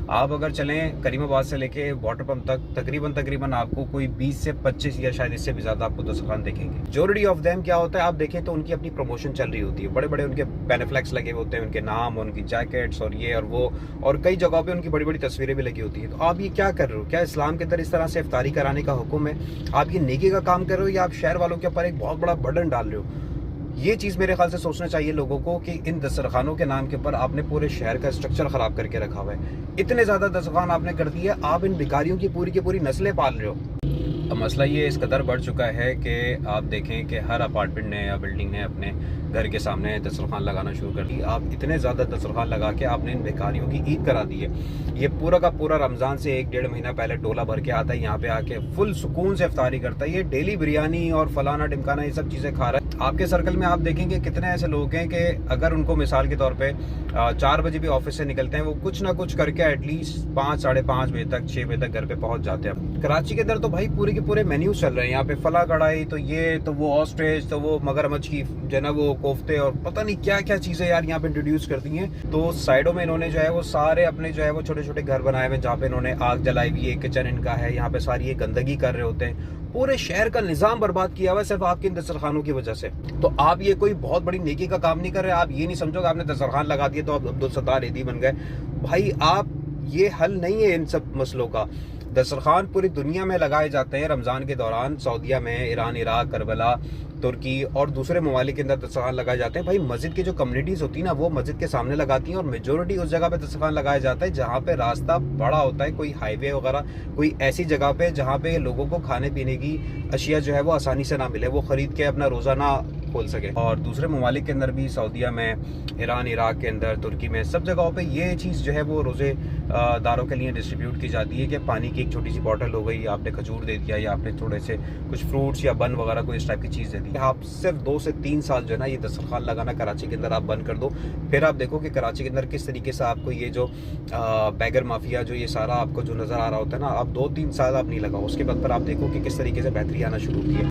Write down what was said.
आप अगर चलें करीमाबाद से लेके वाटर पंप तक तकरीबन आपको कोई 20 से 25 या शायद इससे भी ज़्यादा आपको दस्तरखान देखेंगे। मेजॉरिटी ऑफ देम क्या होता है, आप देखें तो उनकी अपनी प्रमोशन चल रही होती है, बड़े बड़े उनके बेनिफ्लेक्स लगे होते हैं, उनके नाम, उनकी जैकेट्स और ये और वो, और कई जगहों पे उनकी बड़ी बड़ी तस्वीरें भी लगी होती हैं। तो आप ये क्या कर रहे हो? क्या इस्लाम के अंदर इस तरह से इफ्तारी कराने का हुक्म है? आप ये नेकी का काम कर रहे हो या आप शहर वालों के ऊपर एक बहुत बड़ा बर्डन डाल रहे हो? ये चीज़ मेरे ख्याल से सोचना चाहिए लोगों को कि इन दस्तरखानों के नाम के ऊपर आपने पूरे शहर का स्ट्रक्चर ख़राब करके रखा हुआ है। इतने ज़्यादा दस्तरखान आपने कर दिए, आप इन भिखारियों की पूरी नस्लें पाल रहे हो। अब मसला ये इस कदर बढ़ चुका है कि आप देखें कि हर अपार्टमेंट ने या बिल्डिंग ने अपने घर के सामने दस्तरखान लगाना शुरू कर दी। आप इतने ज़्यादा दस्तरखान लगा के आपने इन भिखारियों की ईद करा दी है। ये पूरा का पूरा रमज़ान से 1-1.5 महीना पहले टोला भर के आता है, यहाँ पे आके फुल सुकून से इफ्तारी करता है। ये डेली बिरयानी और फलाना ढिमकाना ये सब चीज़ें खा रहा है। आपके सर्कल में आप देखेंगे कितने ऐसे लोग हैं कि अगर उनको मिसाल के तौर पे 4 बजे भी ऑफिस से निकलते हैं, वो कुछ ना कुछ करके एटलीस्ट 5, साढ़े 5 बजे तक, 6 बजे तक घर पे पहुंच जाते हैं। कराची के अंदर तो भाई पूरे के पूरे मेन्यूज चल रहे हैं। यहाँ पे फला कढ़ाई, तो ये, तो वो ऑस्ट्रिच, तो वो मगरमच्छ की जो है वो कोफ्ते और पता नहीं क्या क्या चीज़ें यार यहाँ पे इंट्रोड्यूस कर दी हैं। तो साइडों में इन्होंने जो है वो सारे अपने जो है वो छोटे छोटे घर बनाए हुए, जहाँ पे इन्होंने आग जलाई हुई है, किचन इनका है, यहाँ पे सारी ये गंदगी कर रहे होते हैं। पूरे शहर का निजाम बर्बाद किया हुआ है सिर्फ आपके इन दस्तरखानों की वजह से। तो आप ये कोई बहुत बड़ी नेकी का काम नहीं कर रहे। आप ये नहीं समझोगे आपने दस्तरखान लगा दिया तो आप अब्दुल सत्तार ईदी बन गए। भाई आप, ये हल नहीं है इन सब मसलों का। दस्तरखान पूरी दुनिया में लगाए जाते हैं रमज़ान के दौरान। सऊदीया में, ईरान, इराक, करबला, तुर्की और दूसरे ममालिक के अंदर दस्तरखान लगाए जाते हैं। भाई मस्जिद की जो कम्युनिटीज़ होती है ना, वो मस्जिद के सामने लगाती हैं और मेजोरिटी उस जगह पे दस्तरखान लगाया जाता है जहाँ पे रास्ता बड़ा होता है, कोई हाईवे वगैरह, कोई ऐसी जगह पे जहाँ पे लोगों को खाने पीने की अशिया जो है वो आसानी से ना मिले, वो ख़रीद के अपना रोज़ाना खोल सके। और दूसरे ममालिक के अंदर भी, सऊदीया में, ईरान, इराक के अंदर, तुर्की में, सब जगहों पे ये चीज़ जो है वो रोज़े दारों के लिए डिस्ट्रीब्यूट की जाती है कि पानी की एक छोटी सी बॉटल हो गई, आपने खजूर दे दिया या आपने थोड़े से कुछ फ्रूट्स या बन वगैरह कोई इस टाइप की चीज़ दे दी। आप सिर्फ 2 से 3 साल जो है ना ये दस्तरखान लगाना कराची के अंदर आप बंद कर दो, फिर आप देखो कि कराची के अंदर किस तरीके से आपको ये जो बैगर माफिया जो ये सारा आपको जो नज़र आ रहा होता है ना, आप 2-3 साल आप नहीं लगाओ, उसके बाद पर आप देखो कि किस तरीके से बेहतरी आना शुरू होती है।